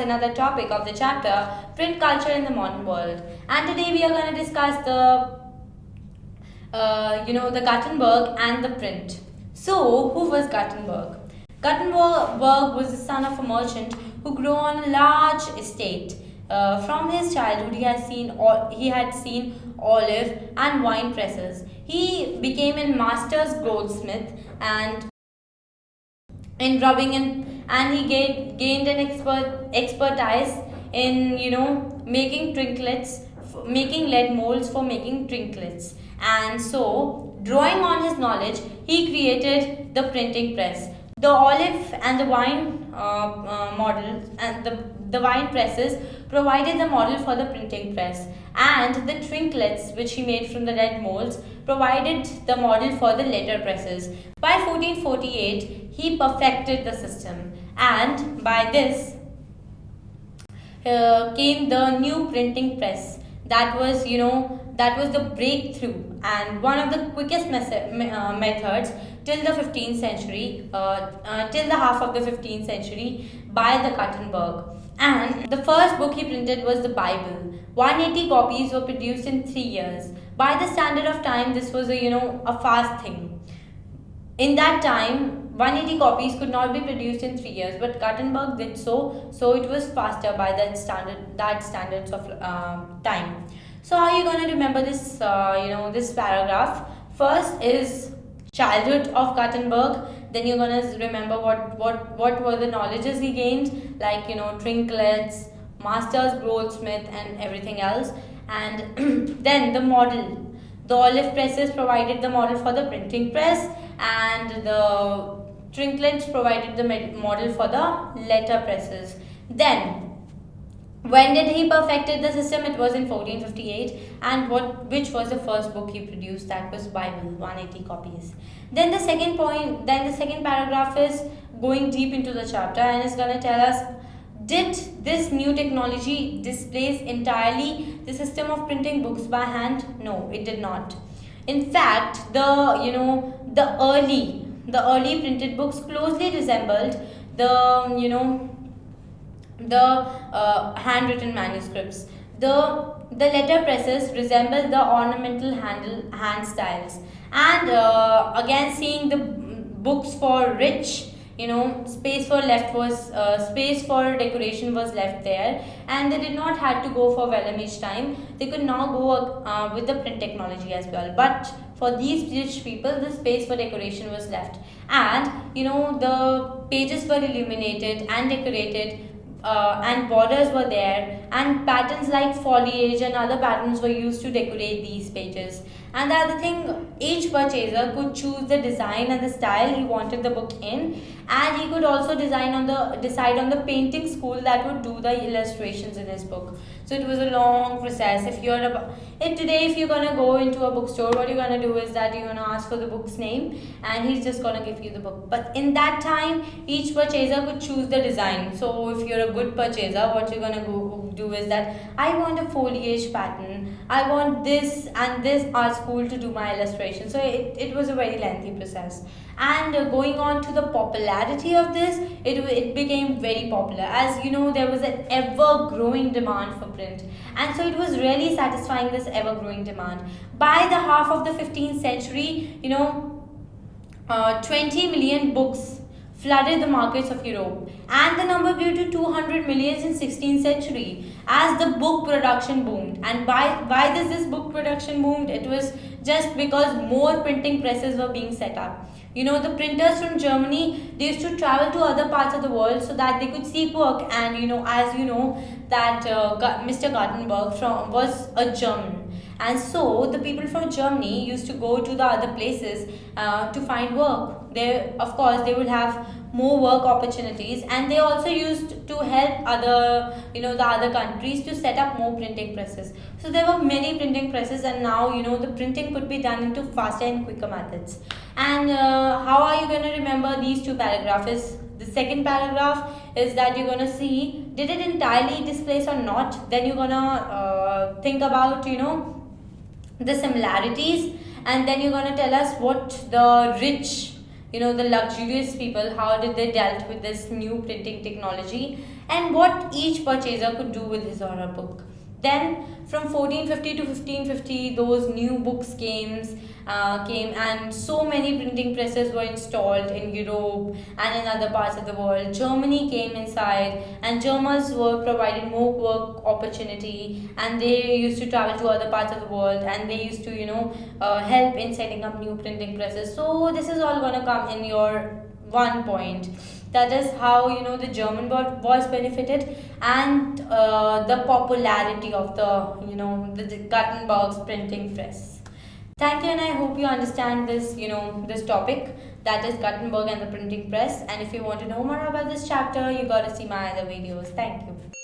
another topic of the chapter, print culture in the modern world. And today we are going to discuss the Gutenberg and the print. So, who was Gutenberg? Gutenberg was the son of a merchant who grew on a large estate. From his childhood, he had seen olive and wine presses. He became a master's goldsmith and in rubbing and he gained an expertise in making making lead molds for making trinkets. And so, drawing on his knowledge, he created the printing press. The olive and the wine model and the wine presses provided the model for the printing press, and the trinklets which he made from the lead molds provided the model for the letter presses. By 1448, he perfected the system, and by this came the new printing press. That was the breakthrough and one of the quickest methods till the 15th century, till the half of the 15th century by the Gutenberg. And the first book he printed was the Bible. 180 copies were produced in 3 years. By the standard of time, this was a fast thing. In that time, 180 copies could not be produced in 3 years, but Gutenberg did so it was faster by that standards of time. So how are you going to remember this this paragraph? First is childhood of Gutenberg. Then you're going to remember what were the knowledges he gained, like trinklets, master's goldsmith, and everything else. And then the model. The olive presses provided the model for the printing press, and the trinklets provided the model for the letter presses. Then, when did he perfected the system? It was in 1458. And which was the first book he produced? That was Bible, 180 copies. Then the second paragraph is going deep into the chapter and is going to tell us, did this new technology displace entirely the system of printing books by hand? No, it did not. In fact, the early printed books closely resembled the handwritten manuscripts. The letter presses resembled the ornamental hand styles, and again seeing the books for rich, space for decoration was left there, and they did not had to go for vellum each time. They could now go with the print technology as well, but for these rich people the space for decoration was left, and the pages were illuminated and decorated, and borders were there, and patterns like foliage and other patterns were used to decorate these pages. And the other thing, each purchaser could choose the design and the style he wanted the book in, and he could also decide on the painting school that would do the illustrations in his book. So it was a long process. If you're gonna go into a bookstore, what you're gonna do is that you're gonna ask for the book's name, and he's just gonna give you the book. But in that time, each purchaser could choose the design. So if you're a good purchaser, what you're gonna do is that I want a foliage pattern, I want this and this art school to do my illustration. So it was a very lengthy process. And going on to the popularity of this, it became very popular. As there was an ever growing demand for print, and so it was really satisfying this ever growing demand. By the half of the 15th century, 20 million books flooded the markets of Europe, and the number grew to 200 million in 16th century as the book production boomed. And why this book production boomed? It was just because more printing presses were being set up. The printers from Germany, they used to travel to other parts of the world so that they could see work. And as that Mr. Gutenberg was a German, and so the people from Germany used to go to the other places to find work. Of course, they would have more work opportunities, and they also used to help the other countries to set up more printing presses. So there were many printing presses, and now the printing could be done into faster and quicker methods. And how are you going to remember these two paragraphs? The second paragraph is that you're going to see, did it entirely displace or not? Then you're going to think about the similarities, and then you're going to tell us what the the luxurious people, how did they dealt with this new printing technology, and what each purchaser could do with his or her book. Then from 1450 to 1550, those new books came, and so many printing presses were installed in Europe and in other parts of the world. Germany came inside, and Germans were provided more work opportunity, and they used to travel to other parts of the world, and they used to help in setting up new printing presses. So this is all gonna come in your one point. That is how the German was benefited, and the popularity of the Gutenberg's printing press. Thank you, and I hope you understand this topic, that is Gutenberg and the printing press. And if you want to know more about this chapter, you gotta see my other videos. Thank you.